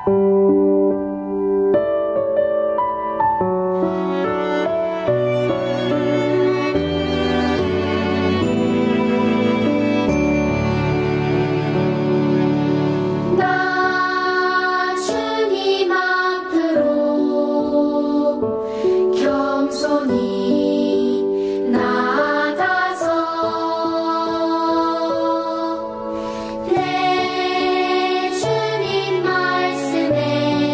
내 주님 말씀에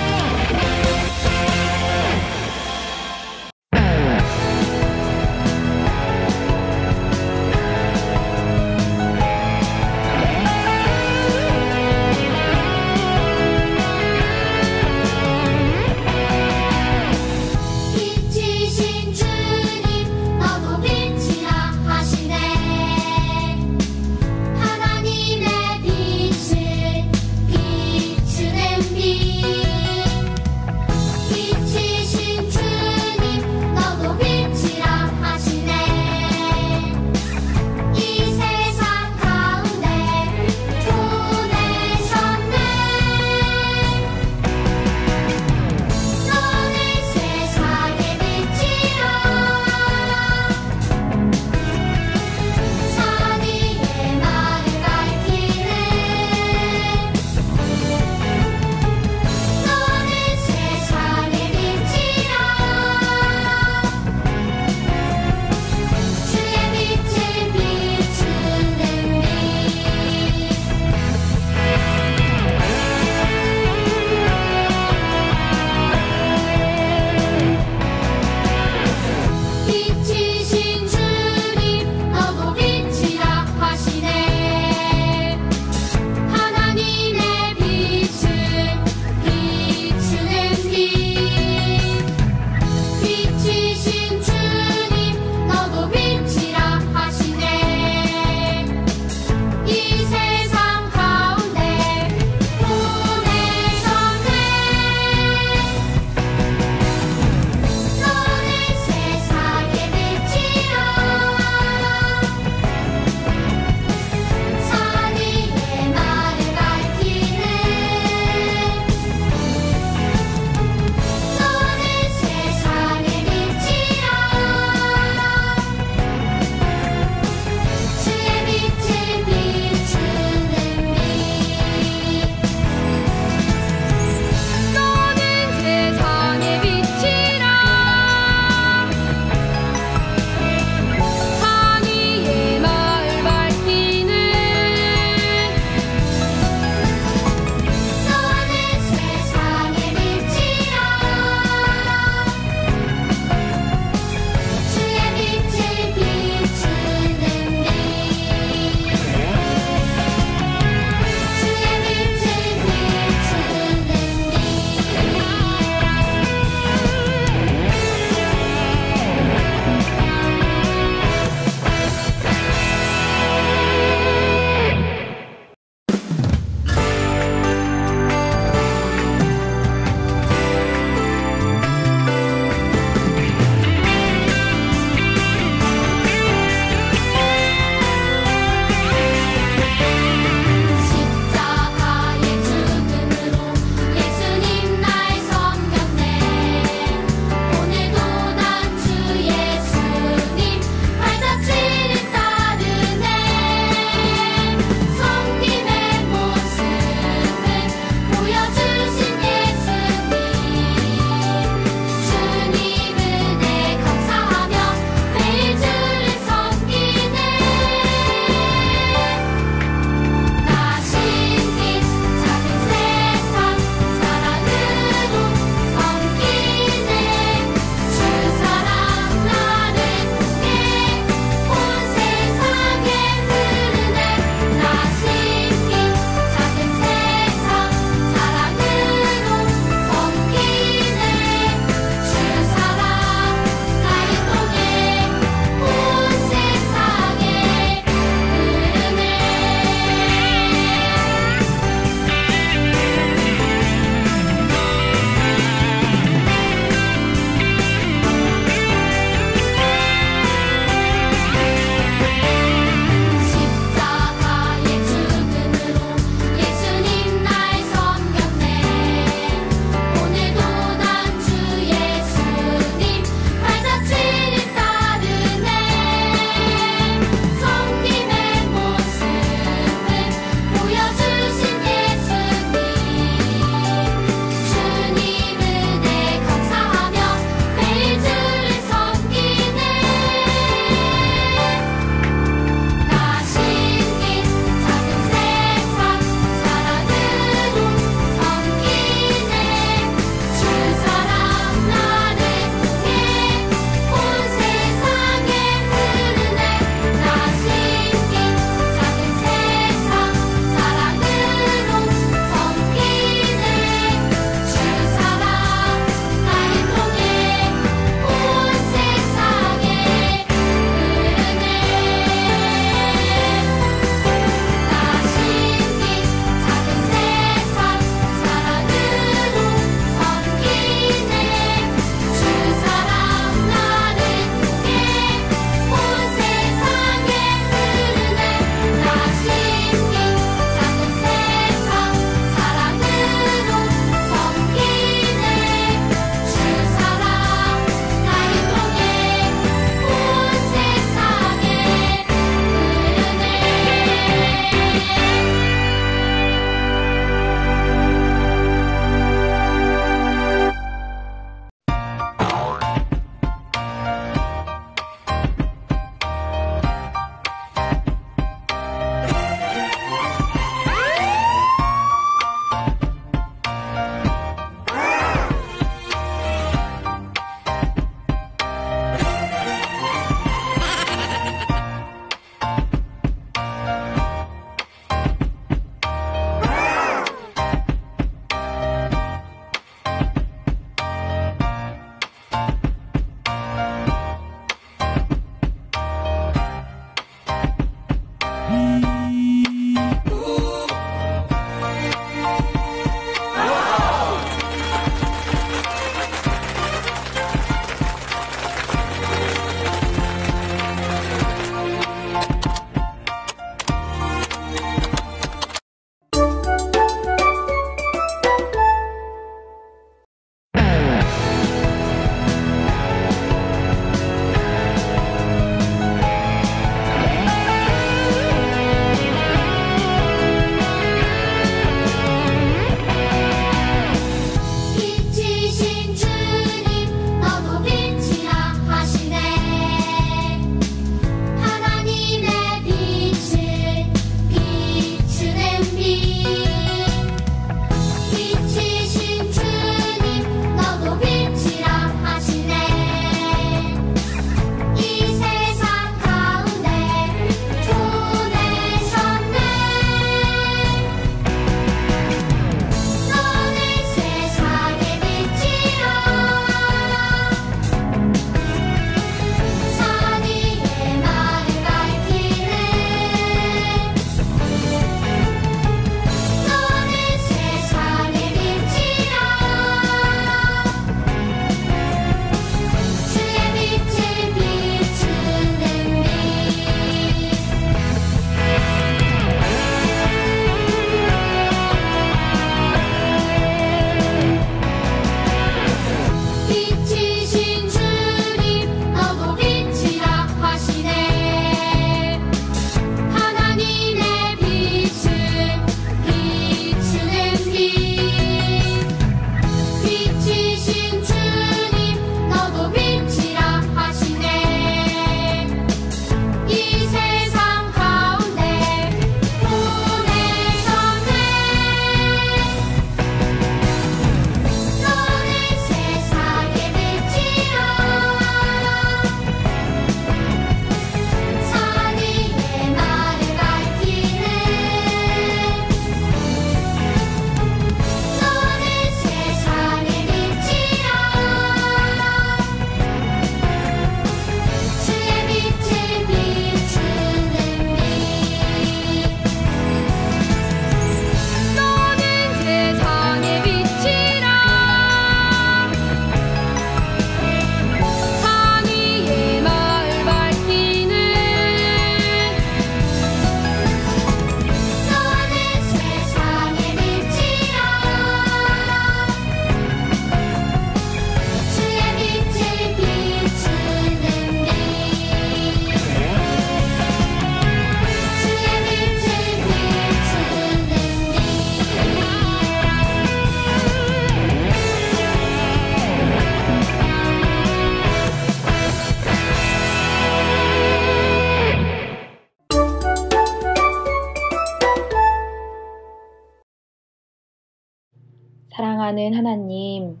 사랑하는 하나님,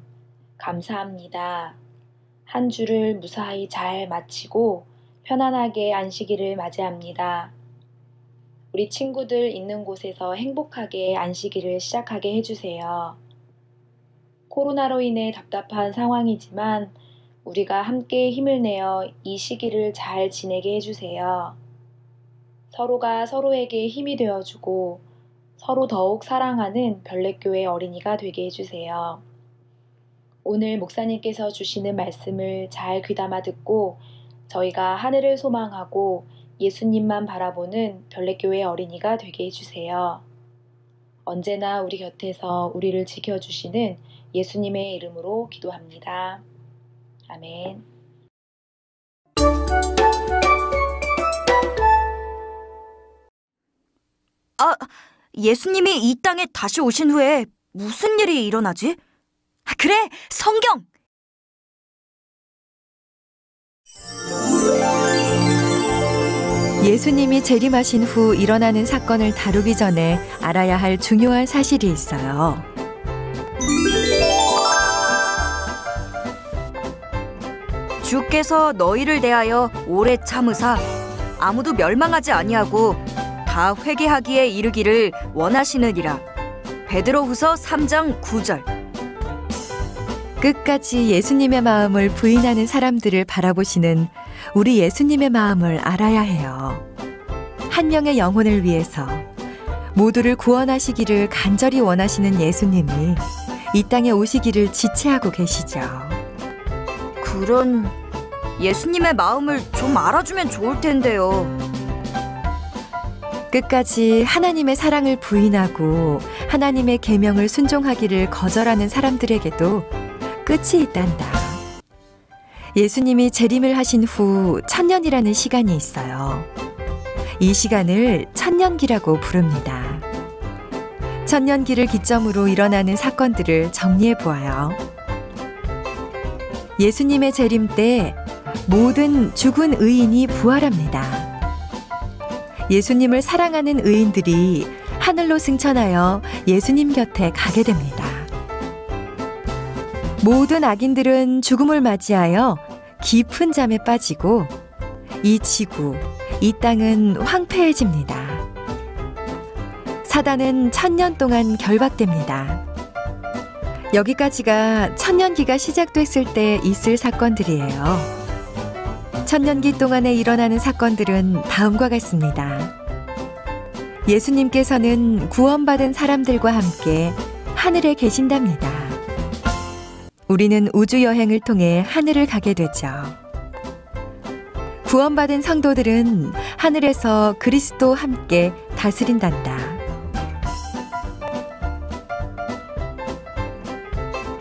감사합니다. 한 주를 무사히 잘 마치고 편안하게 안식일을 맞이합니다. 우리 친구들 있는 곳에서 행복하게 안식일을 시작하게 해주세요. 코로나로 인해 답답한 상황이지만 우리가 함께 힘을 내어 이 시기를 잘 지내게 해주세요. 서로가 서로에게 힘이 되어주고 서로 더욱 사랑하는 별내교회 어린이가 되게 해주세요. 오늘 목사님께서 주시는 말씀을 잘 귀담아 듣고 저희가 하늘을 소망하고 예수님만 바라보는 별내교회 어린이가 되게 해주세요. 언제나 우리 곁에서 우리를 지켜주시는 예수님의 이름으로 기도합니다. 아멘. 예수님이 이 땅에 다시 오신 후에 무슨 일이 일어나지? 그래, 성경! 예수님이 재림하신 후 일어나는 사건을 다루기 전에 알아야 할 중요한 사실이 있어요. 주께서 너희를 대하여 오래 참으사 아무도 멸망하지 아니하고 다 회개하기에 이르기를 원하시느니라. 베드로후서 3장 9절. 끝까지 예수님의 마음을 부인하는 사람들을 바라보시는 우리 예수님의 마음을 알아야 해요. 한 명의 영혼을 위해서 모두를 구원하시기를 간절히 원하시는 예수님이 이 땅에 오시기를 지체하고 계시죠. 그런 예수님의 마음을 좀 알아주면 좋을 텐데요. 끝까지 하나님의 사랑을 부인하고 하나님의 계명을 순종하기를 거절하는 사람들에게도 끝이 있단다. 예수님이 재림을 하신 후 천년이라는 시간이 있어요. 이 시간을 천년기라고 부릅니다. 천년기를 기점으로 일어나는 사건들을 정리해 보아요. 예수님의 재림 때 모든 죽은 의인이 부활합니다. 예수님을 사랑하는 의인들이 하늘로 승천하여 예수님 곁에 가게 됩니다. 모든 악인들은 죽음을 맞이하여 깊은 잠에 빠지고 이 지구, 이 땅은 황폐해집니다. 사단은 1000년 동안 결박됩니다. 여기까지가 천년기가 시작됐을 때 있을 사건들이에요. 천년기 동안에 일어나는 사건들은 다음과 같습니다. 예수님께서는 구원받은 사람들과 함께 하늘에 계신답니다. 우리는 우주여행을 통해 하늘을 가게 되죠. 구원받은 성도들은 하늘에서 그리스도와 함께 다스린단다.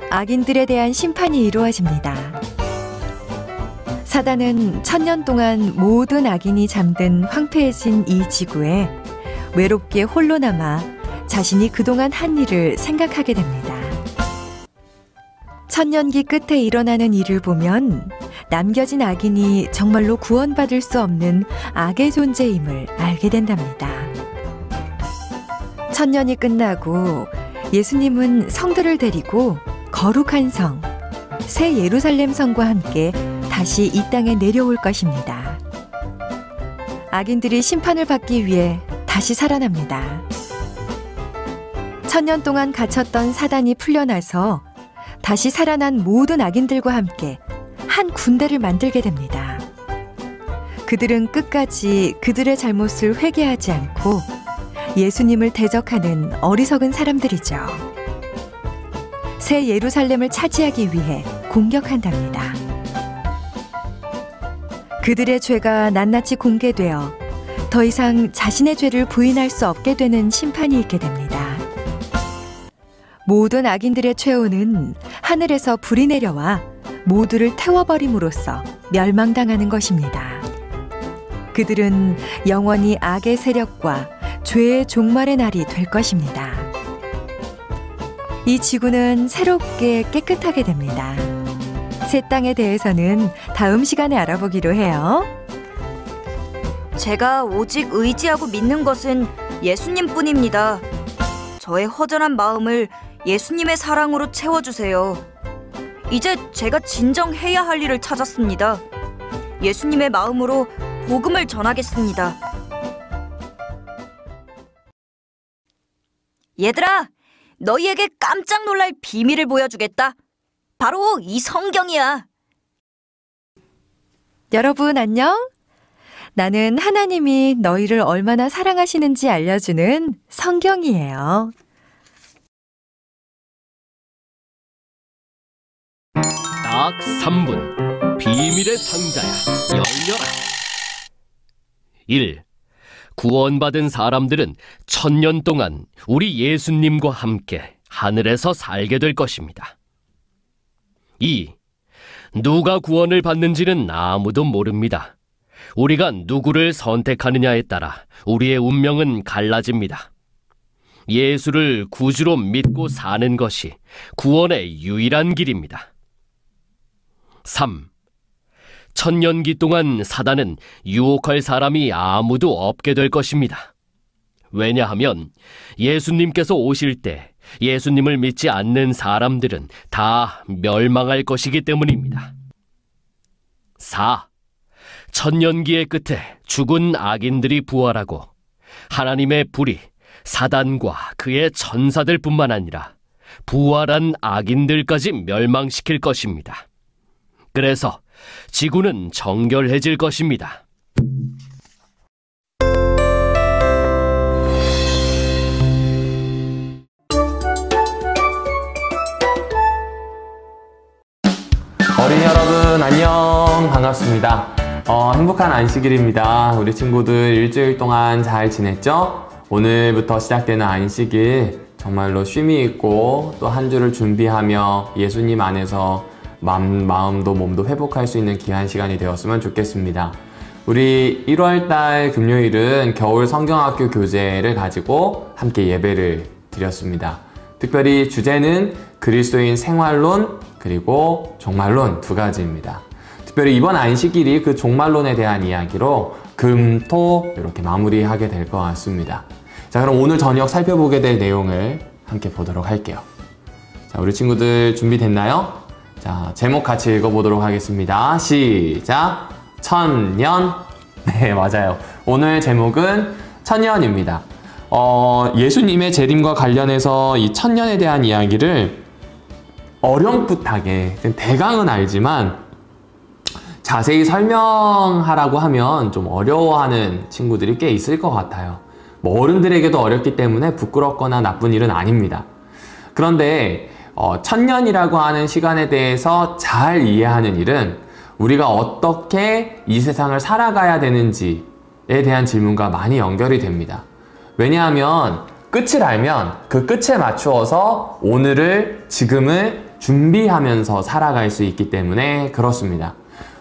악인들에 대한 심판이 이루어집니다. 사단은 1000년 동안 모든 악인이 잠든 황폐해진 이 지구에 외롭게 홀로 남아 자신이 그동안 한 일을 생각하게 됩니다. 천년기 끝에 일어나는 일을 보면 남겨진 악인이 정말로 구원받을 수 없는 악의 존재임을 알게 된답니다. 천년이 끝나고 예수님은 성들을 데리고 거룩한 성, 새 예루살렘 성과 함께 다시 이 땅에 내려올 것입니다. 악인들이 심판을 받기 위해 다시 살아납니다. 1000년 동안 갇혔던 사단이 풀려나서 다시 살아난 모든 악인들과 함께 한 군대를 만들게 됩니다. 그들은 끝까지 그들의 잘못을 회개하지 않고 예수님을 대적하는 어리석은 사람들이죠. 새 예루살렘을 차지하기 위해 공격한답니다. 그들의 죄가 낱낱이 공개되어 더 이상 자신의 죄를 부인할 수 없게 되는 심판이 있게 됩니다. 모든 악인들의 최후는 하늘에서 불이 내려와 모두를 태워버림으로써 멸망당하는 것입니다. 그들은 영원히 악의 세력과 죄의 종말의 날이 될 것입니다. 이 지구는 새롭게 깨끗하게 됩니다. 새 땅에 대해서는 다음 시간에 알아보기로 해요. 제가 오직 의지하고 믿는 것은 예수님뿐입니다. 저의 허전한 마음을 예수님의 사랑으로 채워주세요. 이제 제가 진정해야 할 일을 찾았습니다. 예수님의 마음으로 복음을 전하겠습니다. 얘들아, 너희에게 깜짝 놀랄 비밀을 보여주겠다. 바로 이 성경이야. 여러분 안녕? 나는 하나님이 너희를 얼마나 사랑하시는지 알려주는 성경이에요. 딱 3분. 비밀의 상자야. 열려라. 1. 구원받은 사람들은 1000년 동안 우리 예수님과 함께 하늘에서 살게 될 것입니다. 2. 누가 구원을 받는지는 아무도 모릅니다. 우리가 누구를 선택하느냐에 따라 우리의 운명은 갈라집니다. 예수를 구주로 믿고 사는 것이 구원의 유일한 길입니다. 3. 천년기 동안 사단은 유혹할 사람이 아무도 없게 될 것입니다. 왜냐하면 예수님께서 오실 때 예수님을 믿지 않는 사람들은 다 멸망할 것이기 때문입니다. 4. 천년기의 끝에 죽은 악인들이 부활하고 하나님의 불이 사단과 그의 천사들뿐만 아니라 부활한 악인들까지 멸망시킬 것입니다. 그래서 지구는 정결해질 것입니다. 어린이 여러분 안녕, 반갑습니다. 행복한 안식일입니다. 우리 친구들 일주일 동안 잘 지냈죠? 오늘부터 시작되는 안식일 정말로 쉼이 있고 또 한 주를 준비하며 예수님 안에서 마음도 몸도 회복할 수 있는 귀한 시간이 되었으면 좋겠습니다. 우리 1월달 금요일은 겨울 성경학교 교재를 가지고 함께 예배를 드렸습니다. 특별히 주제는 그리스도인 생활론 그리고 종말론 두 가지입니다. 특별히 이번 안식일이 그 종말론에 대한 이야기로 금, 토 이렇게 마무리하게 될 것 같습니다. 자, 그럼 오늘 저녁 살펴보게 될 내용을 함께 보도록 할게요. 자, 우리 친구들 준비됐나요? 자, 제목 같이 읽어보도록 하겠습니다. 시작! 천년. 네, 맞아요. 오늘 제목은 천년입니다. 예수님의 재림과 관련해서 이 천년에 대한 이야기를 어렴풋하게, 대강은 알지만 자세히 설명하라고 하면 좀 어려워하는 친구들이 꽤 있을 것 같아요. 뭐 어른들에게도 어렵기 때문에 부끄럽거나 나쁜 일은 아닙니다. 그런데 천년이라고 하는 시간에 대해서 잘 이해하는 일은 우리가 어떻게 이 세상을 살아가야 되는지에 대한 질문과 많이 연결이 됩니다. 왜냐하면 끝을 알면 그 끝에 맞추어서 오늘을, 지금을 준비하면서 살아갈 수 있기 때문에 그렇습니다.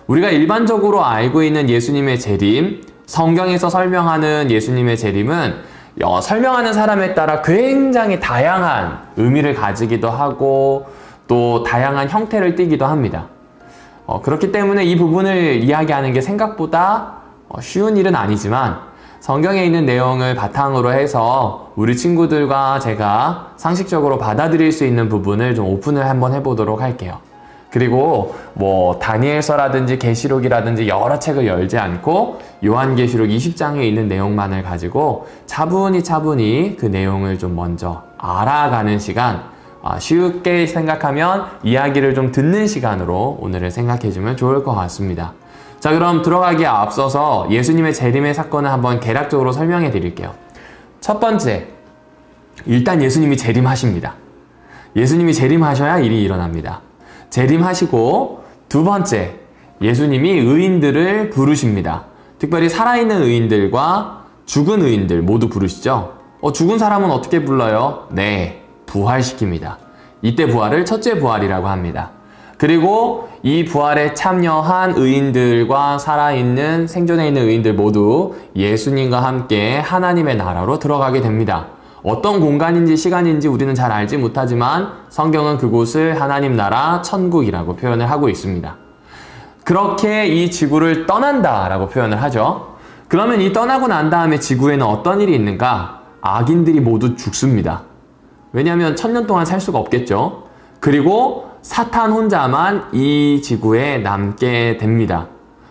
우리가 일반적으로 알고 있는 예수님의 재림, 성경에서 설명하는 예수님의 재림은 설명하는 사람에 따라 굉장히 다양한 의미를 가지기도 하고 또 다양한 형태를 띠기도 합니다. 그렇기 때문에 이 부분을 이야기하는 게 생각보다 쉬운 일은 아니지만 성경에 있는 내용을 바탕으로 해서 우리 친구들과 제가 상식적으로 받아들일 수 있는 부분을 좀 오픈을 한번 해보도록 할게요. 그리고 뭐 다니엘서라든지 계시록이라든지 여러 책을 열지 않고 요한계시록 20장에 있는 내용만을 가지고 차분히 그 내용을 좀 먼저 알아가는 시간, 쉽게 생각하면 이야기를 좀 듣는 시간으로 오늘을 생각해주면 좋을 것 같습니다. 자, 그럼 들어가기에 앞서서 예수님의 재림의 사건을 한번 개략적으로 설명해 드릴게요. 첫 번째, 일단 예수님이 재림하십니다. 예수님이 재림하셔야 일이 일어납니다. 재림하시고 두 번째, 예수님이 의인들을 부르십니다. 특별히 살아있는 의인들과 죽은 의인들 모두 부르시죠. 죽은 사람은 어떻게 불러요? 네, 부활시킵니다. 이때 부활을 첫째 부활이라고 합니다. 그리고 이 부활에 참여한 의인들과 살아있는 생존해 있는 의인들 모두 예수님과 함께 하나님의 나라로 들어가게 됩니다. 어떤 공간인지 시간인지 우리는 잘 알지 못하지만 성경은 그곳을 하나님 나라 천국이라고 표현을 하고 있습니다. 그렇게 이 지구를 떠난다라고 표현을 하죠. 그러면 이 떠나고 난 다음에 지구에는 어떤 일이 있는가? 악인들이 모두 죽습니다. 왜냐하면 1000년 동안 살 수가 없겠죠. 그리고 사탄 혼자만 이 지구에 남게 됩니다.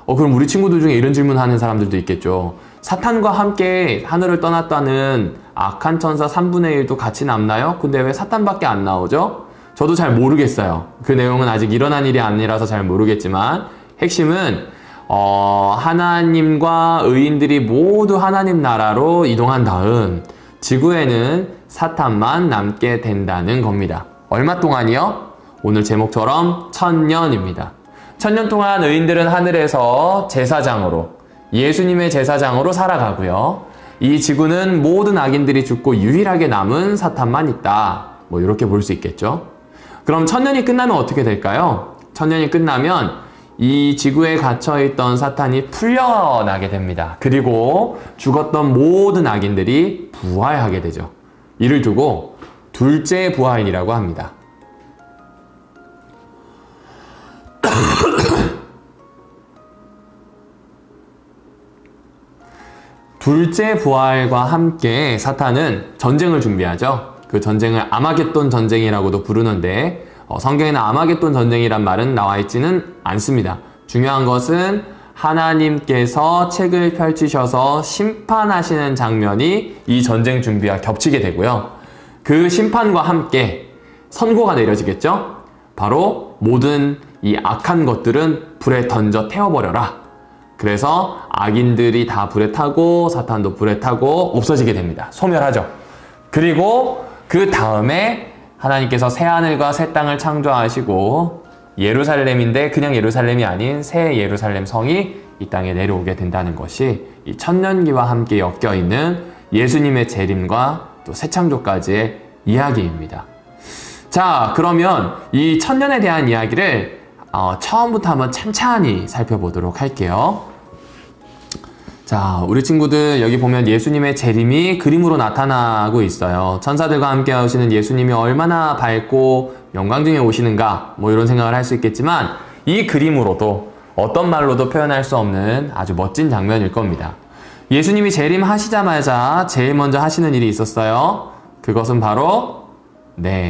그럼 우리 친구들 중에 이런 질문하는 사람들도 있겠죠. 사탄과 함께 하늘을 떠났다는 악한 천사 3분의 1도 같이 남나요? 근데 왜 사탄밖에 안 나오죠? 저도 잘 모르겠어요. 그 내용은 아직 일어난 일이 아니라서 잘 모르겠지만 핵심은 하나님과 의인들이 모두 하나님 나라로 이동한 다음 지구에는 사탄만 남게 된다는 겁니다. 얼마 동안이요? 오늘 제목처럼 1000년입니다. 1000년 동안 의인들은 하늘에서 제사장으로, 예수님의 제사장으로 살아가고요. 이 지구는 모든 악인들이 죽고 유일하게 남은 사탄만 있다. 뭐 이렇게 볼 수 있겠죠. 그럼 1000년이 끝나면 어떻게 될까요? 1000년이 끝나면 이 지구에 갇혀있던 사탄이 풀려나게 됩니다. 그리고 죽었던 모든 악인들이 부활하게 되죠. 이를 두고 둘째 부활이라고 합니다. 둘째 부활과 함께 사탄은 전쟁을 준비하죠. 그 전쟁을 아마겟돈 전쟁이라고도 부르는데 성경에는 아마겟돈 전쟁이란 말은 나와 있지는 않습니다. 중요한 것은 하나님께서 책을 펼치셔서 심판하시는 장면이 이 전쟁 준비와 겹치게 되고요. 그 심판과 함께 선고가 내려지겠죠. 바로 모든 이 악한 것들은 불에 던져 태워버려라. 그래서 악인들이 다 불에 타고 사탄도 불에 타고 없어지게 됩니다. 소멸하죠. 그리고 그 다음에 하나님께서 새하늘과 새 땅을 창조하시고 예루살렘인데 그냥 예루살렘이 아닌 새 예루살렘 성이 이 땅에 내려오게 된다는 것이 이 천년기와 함께 엮여있는 예수님의 재림과 또 새 창조까지의 이야기입니다. 자, 그러면 이 천년에 대한 이야기를 처음부터 한번 찬찬히 살펴보도록 할게요. 자, 우리 친구들 여기 보면 예수님의 재림이 그림으로 나타나고 있어요. 천사들과 함께 오시는 예수님이 얼마나 밝고 영광 중에 오시는가 뭐 이런 생각을 할 수 있겠지만 이 그림으로도 어떤 말로도 표현할 수 없는 아주 멋진 장면일 겁니다. 예수님이 재림하시자마자 제일 먼저 하시는 일이 있었어요. 그것은 바로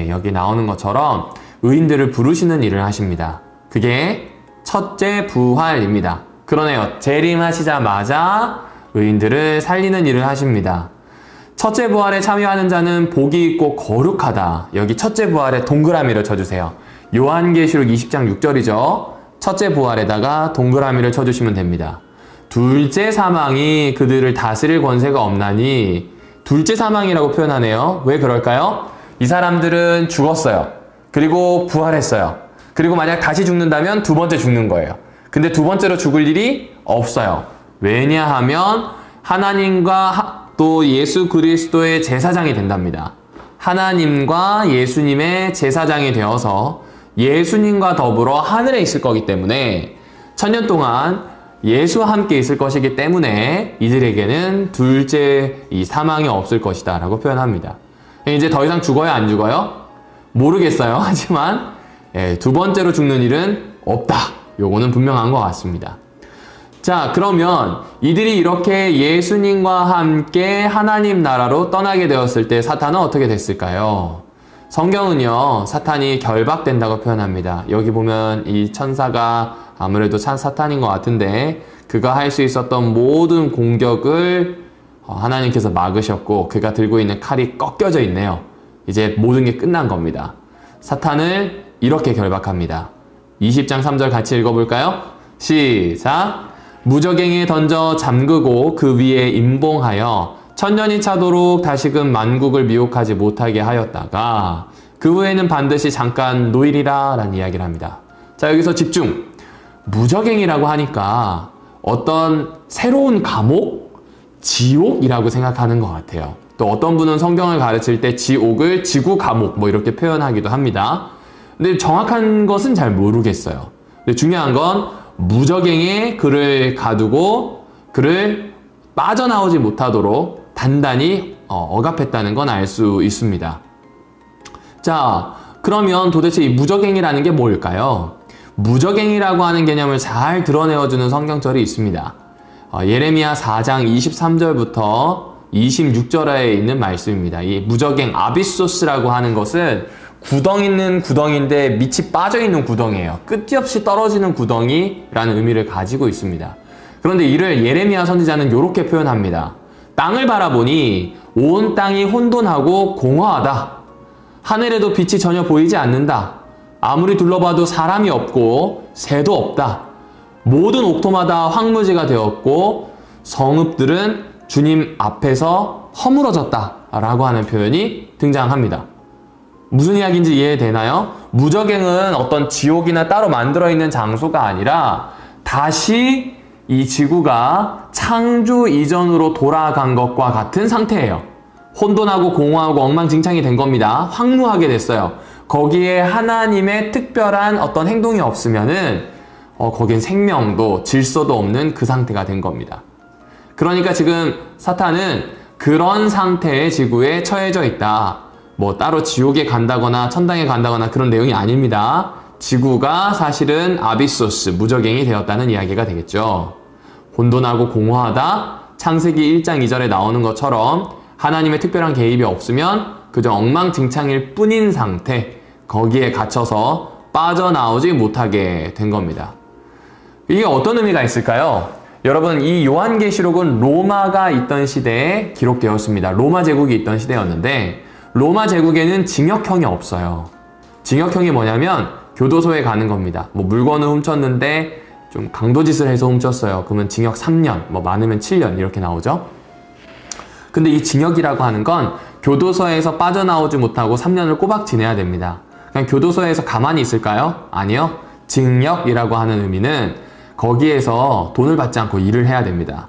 여기 나오는 것처럼 의인들을 부르시는 일을 하십니다. 그게 첫째 부활입니다. 그러네요. 재림하시자마자 의인들을 살리는 일을 하십니다. 첫째 부활에 참여하는 자는 복이 있고 거룩하다. 여기 첫째 부활에 동그라미를 쳐주세요. 요한계시록 20장 6절이죠. 첫째 부활에다가 동그라미를 쳐주시면 됩니다. 둘째 사망이 그들을 다스릴 권세가 없나니 둘째 사망이라고 표현하네요. 왜 그럴까요? 이 사람들은 죽었어요. 그리고 부활했어요. 그리고 만약 다시 죽는다면 두 번째 죽는 거예요. 근데 두 번째로 죽을 일이 없어요. 왜냐하면 하나님과 또 예수 그리스도의 제사장이 된답니다. 하나님과 예수님의 제사장이 되어서 예수님과 더불어 하늘에 있을 거기 때문에 1000년 동안 예수와 함께 있을 것이기 때문에 이들에게는 둘째 이 사망이 없을 것이다 라고 표현합니다. 이제 더 이상 죽어요? 안 죽어요? 모르겠어요. 하지만 두 번째로 죽는 일은 없다. 요거는 분명한 것 같습니다. 자, 그러면 이들이 이렇게 예수님과 함께 하나님 나라로 떠나게 되었을 때 사탄은 어떻게 됐을까요? 성경은요, 사탄이 결박된다고 표현합니다. 여기 보면 이 천사가 아무래도 사탄인 것 같은데 그가 할 수 있었던 모든 공격을 하나님께서 막으셨고 그가 들고 있는 칼이 꺾여져 있네요. 이제 모든 게 끝난 겁니다. 사탄을 이렇게 결박합니다. 20장 3절 같이 읽어볼까요? 시작! 무저갱이에 던져 잠그고 그 위에 임봉하여 1000년이 차도록 다시금 만국을 미혹하지 못하게 하였다가 그 후에는 반드시 잠깐 노일이라 라는 이야기를 합니다. 자, 여기서 집중! 무저갱이라고 하니까 어떤 새로운 감옥? 지옥이라고 생각하는 것 같아요. 또 어떤 분은 성경을 가르칠 때 지옥을 지구 감옥 뭐 이렇게 표현하기도 합니다. 근데 정확한 것은 잘 모르겠어요. 근데 중요한 건 무저갱에 그를 가두고 그를 빠져나오지 못하도록 단단히 억압했다는 건 알 수 있습니다. 자, 그러면 도대체 이 무저갱이라는 게 뭘까요? 무저갱이라고 하는 개념을 잘 드러내어주는 성경절이 있습니다. 예레미야 4장 23절부터 26절에 있는 말씀입니다. 이 무저갱 아비소스라고 하는 것은 구덩이 있는 구덩이인데 밑이 빠져있는 구덩이에요. 끝이 없이 떨어지는 구덩이라는 의미를 가지고 있습니다. 그런데 이를 예레미야 선지자는 이렇게 표현합니다. 땅을 바라보니 온 땅이 혼돈하고 공허하다. 하늘에도 빛이 전혀 보이지 않는다. 아무리 둘러봐도 사람이 없고 새도 없다. 모든 옥토마다 황무지가 되었고 성읍들은 주님 앞에서 허물어졌다 라고 하는 표현이 등장합니다. 무슨 이야기인지 이해되나요? 무저갱은 어떤 지옥이나 따로 만들어 있는 장소가 아니라 다시 이 지구가 창조 이전으로 돌아간 것과 같은 상태예요. 혼돈하고 공허하고 엉망진창이 된 겁니다. 황무하게 됐어요. 거기에 하나님의 특별한 어떤 행동이 없으면은 거긴 생명도 질서도 없는 그 상태가 된 겁니다. 그러니까 지금 사탄은 그런 상태의 지구에 처해져 있다. 뭐 따로 지옥에 간다거나 천당에 간다거나 그런 내용이 아닙니다. 지구가 사실은 아비소스, 무저갱이 되었다는 이야기가 되겠죠. 혼돈하고 공허하다. 창세기 1장 2절에 나오는 것처럼 하나님의 특별한 개입이 없으면 그저 엉망진창일 뿐인 상태, 거기에 갇혀서 빠져나오지 못하게 된 겁니다. 이게 어떤 의미가 있을까요? 여러분, 이 요한계시록은 로마가 있던 시대에 기록되었습니다. 로마 제국이 있던 시대였는데 로마 제국에는 징역형이 없어요. 징역형이 뭐냐면 교도소에 가는 겁니다. 뭐 물건을 훔쳤는데 좀 강도짓을 해서 훔쳤어요. 그러면 징역 3년, 뭐 많으면 7년 이렇게 나오죠. 근데 이 징역이라고 하는 건 교도소에서 빠져나오지 못하고 3년을 꼬박 지내야 됩니다. 그냥 교도소에서 가만히 있을까요? 아니요. 징역이라고 하는 의미는 거기에서 돈을 받지 않고 일을 해야 됩니다.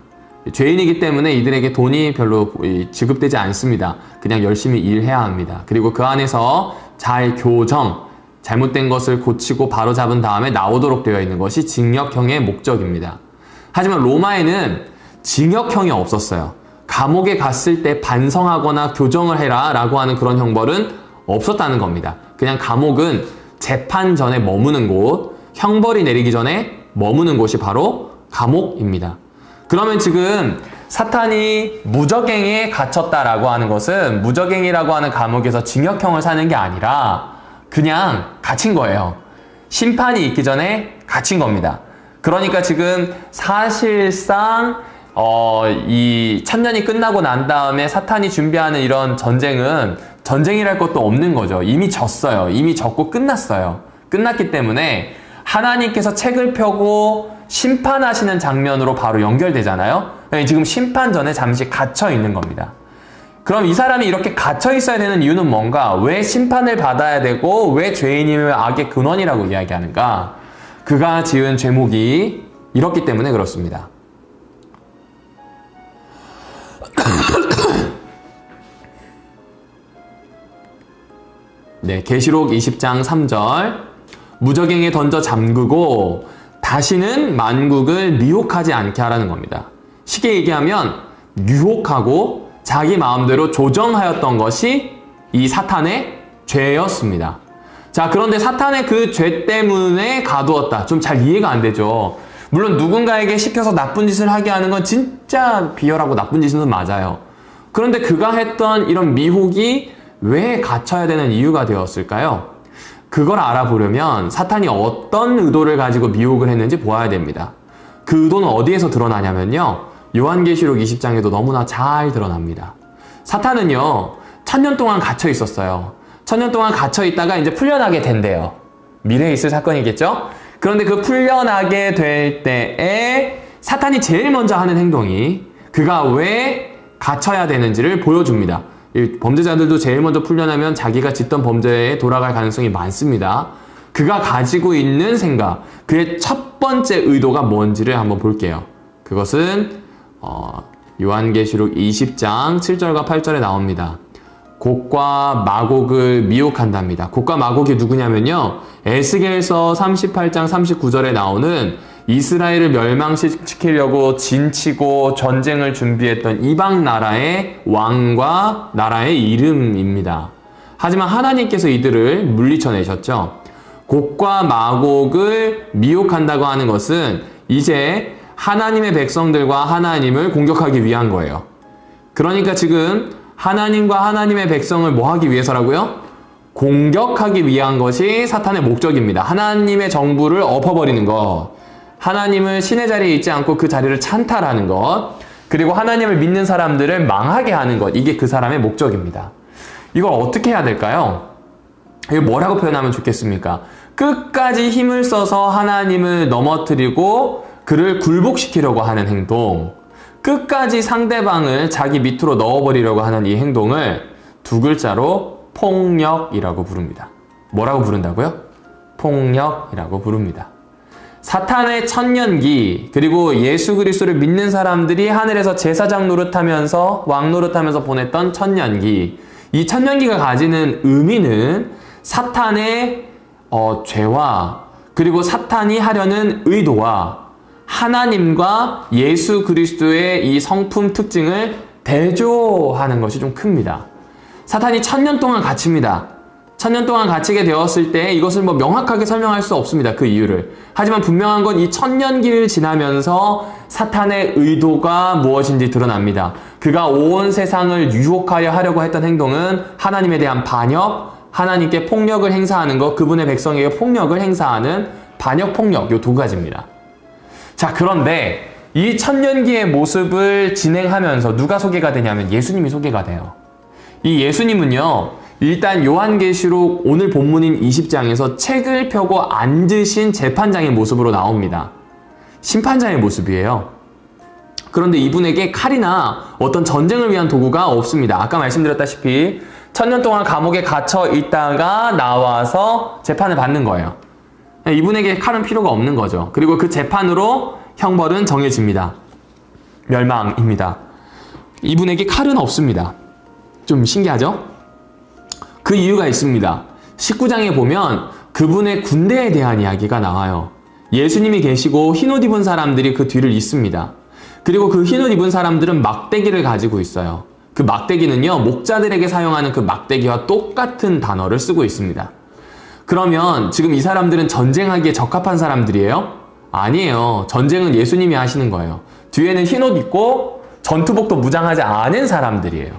죄인이기 때문에 이들에게 돈이 별로 지급되지 않습니다. 그냥 열심히 일해야 합니다. 그리고 그 안에서 잘 교정, 잘못된 것을 고치고 바로잡은 다음에 나오도록 되어 있는 것이 징역형의 목적입니다. 하지만 로마에는 징역형이 없었어요. 감옥에 갔을 때 반성하거나 교정을 해라 라고 하는 그런 형벌은 없었다는 겁니다. 그냥 감옥은 재판 전에 머무는 곳, 형벌이 내리기 전에 머무는 곳이 바로 감옥입니다. 그러면 지금 사탄이 무저갱에 갇혔다라고 하는 것은 무저갱이라고 하는 감옥에서 징역형을 사는 게 아니라 그냥 갇힌 거예요. 심판이 있기 전에 갇힌 겁니다. 그러니까 지금 사실상 이 천년이 끝나고 난 다음에 사탄이 준비하는 이런 전쟁은 전쟁이랄 것도 없는 거죠. 이미 졌어요. 이미 졌고 끝났어요. 끝났기 때문에 하나님께서 책을 펴고 심판하시는 장면으로 바로 연결되잖아요. 지금 심판 전에 잠시 갇혀 있는 겁니다. 그럼 이 사람이 이렇게 갇혀 있어야 되는 이유는 뭔가? 왜 심판을 받아야 되고 왜 죄인임을 악의 근원이라고 이야기하는가? 그가 지은 죄목이 이렇기 때문에 그렇습니다. 네, 계시록 20장 3절 무저갱에 던져 잠그고 다시는 만국을 미혹하지 않게 하라는 겁니다. 쉽게 얘기하면 유혹하고 자기 마음대로 조정하였던 것이 이 사탄의 죄였습니다. 자, 그런데 사탄의 그 죄 때문에 가두었다. 좀 잘 이해가 안 되죠. 물론 누군가에게 시켜서 나쁜 짓을 하게 하는 건 진짜 비열하고 나쁜 짓은 맞아요. 그런데 그가 했던 이런 미혹이 왜 갇혀야 되는 이유가 되었을까요? 그걸 알아보려면 사탄이 어떤 의도를 가지고 미혹을 했는지 보아야 됩니다. 그 의도는 어디에서 드러나냐면요. 요한계시록 20장에도 너무나 잘 드러납니다. 사탄은요, 1000년 동안 갇혀 있었어요. 1000년 동안 갇혀 있다가 이제 풀려나게 된대요. 미래에 있을 사건이겠죠? 그런데 그 풀려나게 될 때에 사탄이 제일 먼저 하는 행동이 그가 왜 갇혀야 되는지를 보여줍니다. 범죄자들도 제일 먼저 풀려나면 자기가 짓던 범죄에 돌아갈 가능성이 많습니다. 그가 가지고 있는 생각, 그의 첫 번째 의도가 뭔지를 한번 볼게요. 그것은 요한계시록 20장 7절과 8절에 나옵니다. 곡과 마곡을 미혹한답니다. 곡과 마곡이 누구냐면요. 에스겔서 38장 39절에 나오는 이스라엘을 멸망시키려고 진치고 전쟁을 준비했던 이방 나라의 왕과 나라의 이름입니다. 하지만 하나님께서 이들을 물리쳐내셨죠. 곡과 마곡을 미혹한다고 하는 것은 이제 하나님의 백성들과 하나님을 공격하기 위한 거예요. 그러니까 지금 하나님과 하나님의 백성을 뭐 하기 위해서라고요? 공격하기 위한 것이 사탄의 목적입니다. 하나님의 정부를 엎어버리는 것, 하나님을 신의 자리에 있지 않고 그 자리를 찬탈하는 것, 그리고 하나님을 믿는 사람들을 망하게 하는 것, 이게 그 사람의 목적입니다. 이걸 어떻게 해야 될까요? 이거 뭐라고 표현하면 좋겠습니까? 끝까지 힘을 써서 하나님을 넘어뜨리고 그를 굴복시키려고 하는 행동, 끝까지 상대방을 자기 밑으로 넣어버리려고 하는 이 행동을 두 글자로 폭력이라고 부릅니다. 뭐라고 부른다고요? 폭력이라고 부릅니다. 사탄의 천년기, 그리고 예수 그리스도를 믿는 사람들이 하늘에서 제사장 노릇하면서 왕 노릇하면서 보냈던 천년기, 이 천년기가 가지는 의미는 사탄의 죄와 그리고 사탄이 하려는 의도와 하나님과 예수 그리스도의 이 성품 특징을 대조하는 것이 좀 큽니다. 사탄이 1000년 동안 갇힙니다. 1000년 동안 갇히게 되었을 때 이것을 뭐 명확하게 설명할 수 없습니다. 그 이유를. 하지만 분명한 건 이 1000년기를 지나면서 사탄의 의도가 무엇인지 드러납니다. 그가 온 세상을 유혹하려 하려고 했던 행동은 하나님에 대한 반역, 하나님께 폭력을 행사하는 것, 그분의 백성에게 폭력을 행사하는 반역, 폭력, 요 두 가지입니다. 자, 그런데 이 천년기의 모습을 진행하면서 누가 소개가 되냐면 예수님이 소개가 돼요. 이 예수님은요, 일단 요한계시록 오늘 본문인 20장에서 책을 펴고 앉으신 재판장의 모습으로 나옵니다. 심판자의 모습이에요. 그런데 이분에게 칼이나 어떤 전쟁을 위한 도구가 없습니다. 아까 말씀드렸다시피 1000년 동안 감옥에 갇혀 있다가 나와서 재판을 받는 거예요. 이분에게 칼은 필요가 없는 거죠. 그리고 그 재판으로 형벌은 정해집니다. 멸망입니다. 이분에게 칼은 없습니다. 좀 신기하죠? 그 이유가 있습니다. 19장에 보면 그분의 군대에 대한 이야기가 나와요. 예수님이 계시고 흰옷 입은 사람들이 그 뒤를 잇습니다. 그리고 그 흰옷 입은 사람들은 막대기를 가지고 있어요. 그 막대기는요, 목자들에게 사용하는 그 막대기와 똑같은 단어를 쓰고 있습니다. 그러면 지금 이 사람들은 전쟁하기에 적합한 사람들이에요? 아니에요. 전쟁은 예수님이 하시는 거예요. 뒤에는 흰옷 입고 전투복도 무장하지 않은 사람들이에요.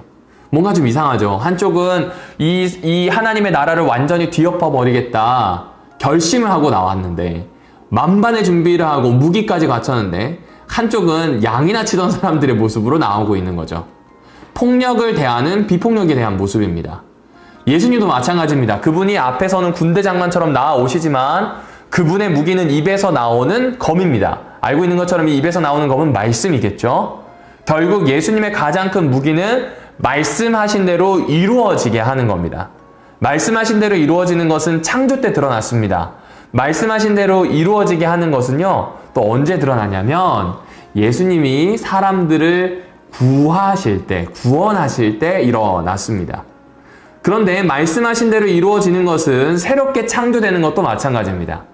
뭔가 좀 이상하죠. 한쪽은 이 하나님의 나라를 완전히 뒤엎어 버리겠다 결심을 하고 나왔는데, 만반의 준비를 하고 무기까지 갖췄는데, 한쪽은 양이나 치던 사람들의 모습으로 나오고 있는 거죠. 폭력을 대하는 비폭력에 대한 모습입니다. 예수님도 마찬가지입니다. 그분이 앞에서는 군대 장관처럼 나아오시지만 그분의 무기는 입에서 나오는 검입니다. 알고 있는 것처럼 이 입에서 나오는 검은 말씀이겠죠. 결국 예수님의 가장 큰 무기는 말씀하신 대로 이루어지게 하는 겁니다. 말씀하신 대로 이루어지는 것은 창조 때 드러났습니다. 말씀하신 대로 이루어지게 하는 것은요, 또 언제 드러나냐면 예수님이 사람들을 구하실 때, 구원하실 때 일어났습니다. 그런데 말씀하신 대로 이루어지는 것은 새롭게 창조되는 것도 마찬가지입니다.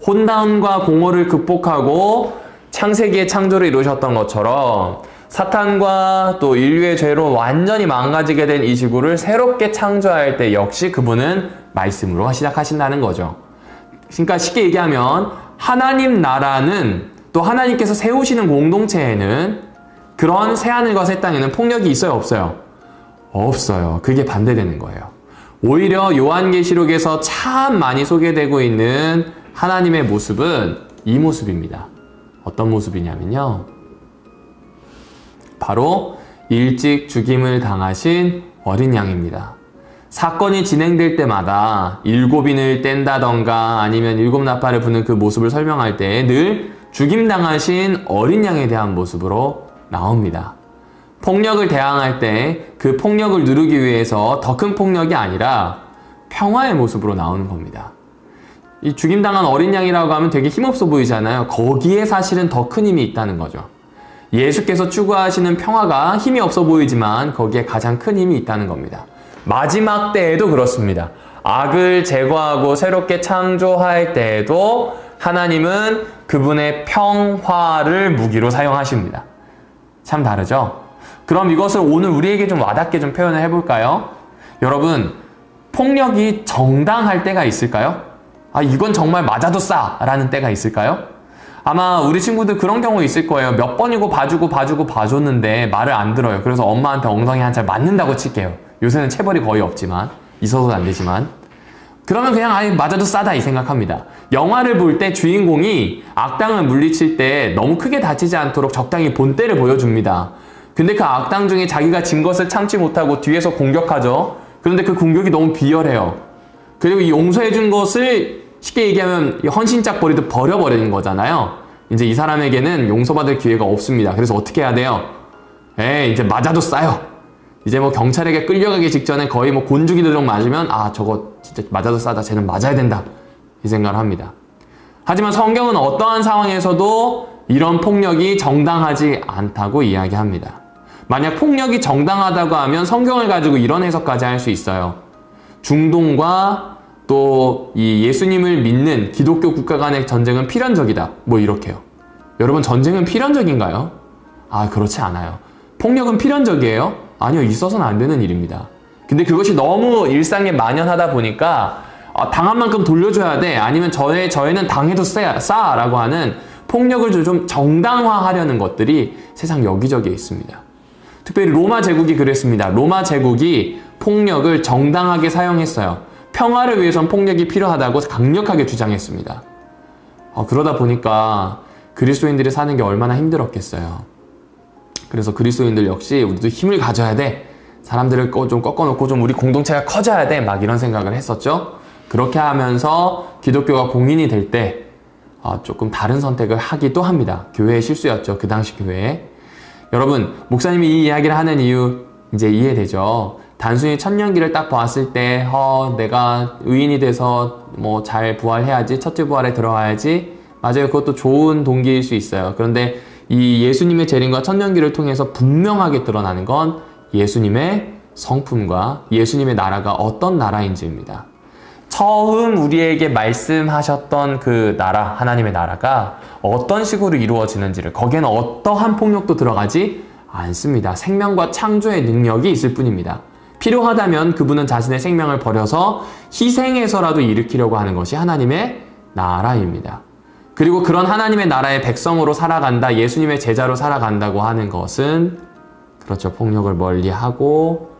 혼돈과 공허를 극복하고 창세기의 창조를 이루셨던 것처럼 사탄과 또 인류의 죄로 완전히 망가지게 된 이 지구를 새롭게 창조할 때 역시 그분은 말씀으로 시작하신다는 거죠. 그러니까 쉽게 얘기하면 하나님 나라는, 또 하나님께서 세우시는 공동체에는 그런 새하늘과 새 땅에는 폭력이 있어요, 없어요? 없어요. 그게 반대되는 거예요. 오히려 요한계시록에서 참 많이 소개되고 있는 하나님의 모습은 이 모습입니다. 어떤 모습이냐면요, 바로 일찍 죽임을 당하신 어린 양입니다. 사건이 진행될 때마다 7인을 뗀다던가 아니면 7나팔을 부는 그 모습을 설명할 때 늘 죽임당하신 어린 양에 대한 모습으로 나옵니다. 폭력을 대항할 때 그 폭력을 누르기 위해서 더 큰 폭력이 아니라 평화의 모습으로 나오는 겁니다. 이 죽임당한 어린 양이라고 하면 되게 힘없어 보이잖아요. 거기에 사실은 더 큰 힘이 있다는 거죠. 예수께서 추구하시는 평화가 힘이 없어 보이지만 거기에 가장 큰 힘이 있다는 겁니다. 마지막 때에도 그렇습니다. 악을 제거하고 새롭게 창조할 때에도 하나님은 그분의 평화를 무기로 사용하십니다. 참 다르죠? 그럼 이것을 오늘 우리에게 좀 와닿게 좀 표현을 해볼까요? 여러분, 폭력이 정당할 때가 있을까요? 아, 이건 정말 맞아도 싸! 라는 때가 있을까요? 아마 우리 친구들 그런 경우 있을 거예요. 몇 번이고 봐줬는데 말을 안 들어요. 그래서 엄마한테 엉덩이 한 찰 맞는다고 칠게요. 요새는 체벌이 거의 없지만, 있어서는 안 되지만. 그러면 그냥 아예 맞아도 싸다 이 생각합니다. 영화를 볼 때 주인공이 악당을 물리칠 때 너무 크게 다치지 않도록 적당히 본때를 보여줍니다. 근데 그 악당 중에 자기가 진 것을 참지 못하고 뒤에서 공격하죠. 그런데 그 공격이 너무 비열해요. 그리고 이 용서해준 것을 쉽게 얘기하면 헌신짝 버리듯 버려버리는 거잖아요. 이제 이 사람에게는 용서받을 기회가 없습니다. 그래서 어떻게 해야 돼요? 이제 맞아도 싸요. 이제 뭐 경찰에게 끌려가기 직전에 거의 뭐 곤죽이 되도록 맞으면 저거 진짜 맞아도 싸다. 쟤는 맞아야 된다. 이 생각을 합니다. 하지만 성경은 어떠한 상황에서도 이런 폭력이 정당하지 않다고 이야기합니다. 만약 폭력이 정당하다고 하면 성경을 가지고 이런 해석까지 할 수 있어요. 중동과 또 이 예수님을 믿는 기독교 국가 간의 전쟁은 필연적이다. 뭐 이렇게요. 여러분, 전쟁은 필연적인가요? 그렇지 않아요. 폭력은 필연적이에요? 아니요, 있어서는 안 되는 일입니다. 근데 그것이 너무 일상에 만연하다 보니까 당한 만큼 돌려줘야 돼. 아니면 저희는 당해도 싸라고 하는 폭력을 좀 정당화하려는 것들이 세상 여기저기에 있습니다. 특별히 로마 제국이 그랬습니다. 로마 제국이 폭력을 정당하게 사용했어요. 평화를 위해선 폭력이 필요하다고 강력하게 주장했습니다. 그러다 보니까 그리스도인들이 사는 게 얼마나 힘들었겠어요. 그래서 그리스도인들 역시 우리도 힘을 가져야 돼. 사람들을 좀 꺾어놓고 좀 우리 공동체가 커져야 돼. 막 이런 생각을 했었죠. 그렇게 하면서 기독교가 공인이 될 때 조금 다른 선택을 하기도 합니다. 교회의 실수였죠. 그 당시 교회에. 여러분, 목사님이 이 이야기를 하는 이유 이제 이해되죠? 단순히 천년기를 딱 봤을 때 내가 의인이 돼서 뭐 잘 부활해야지, 첫째 부활에 들어가야지. 맞아요. 그것도 좋은 동기일 수 있어요. 그런데 이 예수님의 재림과 천년기를 통해서 분명하게 드러나는 건 예수님의 성품과 예수님의 나라가 어떤 나라인지입니다. 처음 우리에게 말씀하셨던 그 나라, 하나님의 나라가 어떤 식으로 이루어지는지를, 거기에는 어떠한 폭력도 들어가지 않습니다. 생명과 창조의 능력이 있을 뿐입니다. 필요하다면 그분은 자신의 생명을 버려서 희생해서라도 일으키려고 하는 것이 하나님의 나라입니다. 그리고 그런 하나님의 나라의 백성으로 살아간다, 예수님의 제자로 살아간다고 하는 것은 그렇죠. 폭력을 멀리하고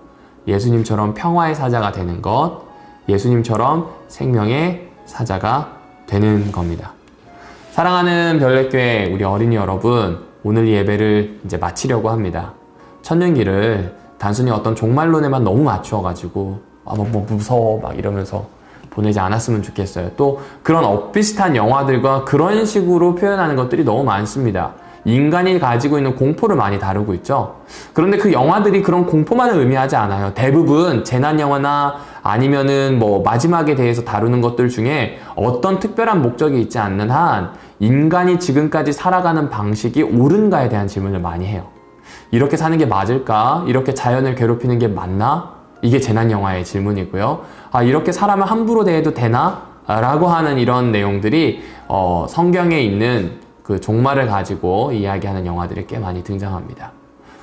예수님처럼 평화의 사자가 되는 것, 예수님처럼 생명의 사자가 되는 겁니다. 사랑하는 별내교회 우리 어린이 여러분, 오늘 예배를 이제 마치려고 합니다. 천년기를 단순히 어떤 종말론에만 너무 맞추어가지고 뭐 무서워 막 이러면서 보내지 않았으면 좋겠어요. 또 그런 엇비슷한 영화들과 그런 식으로 표현하는 것들이 너무 많습니다. 인간이 가지고 있는 공포를 많이 다루고 있죠. 그런데 그 영화들이 그런 공포만을 의미하지 않아요. 대부분 재난 영화나 아니면은 뭐 마지막에 대해서 다루는 것들 중에 어떤 특별한 목적이 있지 않는 한 인간이 지금까지 살아가는 방식이 옳은가에 대한 질문을 많이 해요. 이렇게 사는 게 맞을까? 이렇게 자연을 괴롭히는 게 맞나? 이게 재난 영화의 질문이고요. 이렇게 사람을 함부로 대해도 되나? 라고 하는 이런 내용들이 성경에 있는 그 종말을 가지고 이야기하는 영화들이 꽤 많이 등장합니다.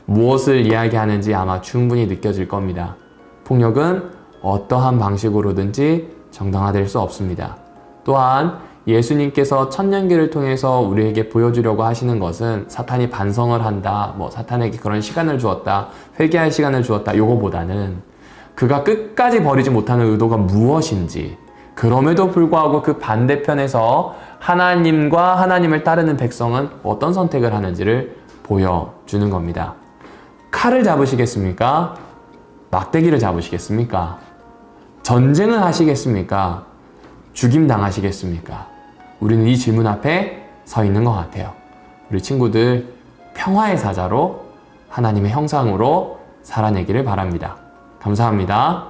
무엇을 이야기하는지 아마 충분히 느껴질 겁니다. 폭력은 어떠한 방식으로든지 정당화될 수 없습니다. 또한 예수님께서 천년기를 통해서 우리에게 보여주려고 하시는 것은 사탄이 반성을 한다, 뭐 사탄에게 그런 시간을 주었다, 회개할 시간을 주었다, 요거보다는 그가 끝까지 버리지 못하는 의도가 무엇인지, 그럼에도 불구하고 그 반대편에서 하나님과 하나님을 따르는 백성은 어떤 선택을 하는지를 보여주는 겁니다. 칼을 잡으시겠습니까? 막대기를 잡으시겠습니까? 전쟁을 하시겠습니까? 죽임 당하시겠습니까? 우리는 이 질문 앞에 서 있는 것 같아요. 우리 친구들 평화의 사자로 하나님의 형상으로 살아내기를 바랍니다. 감사합니다.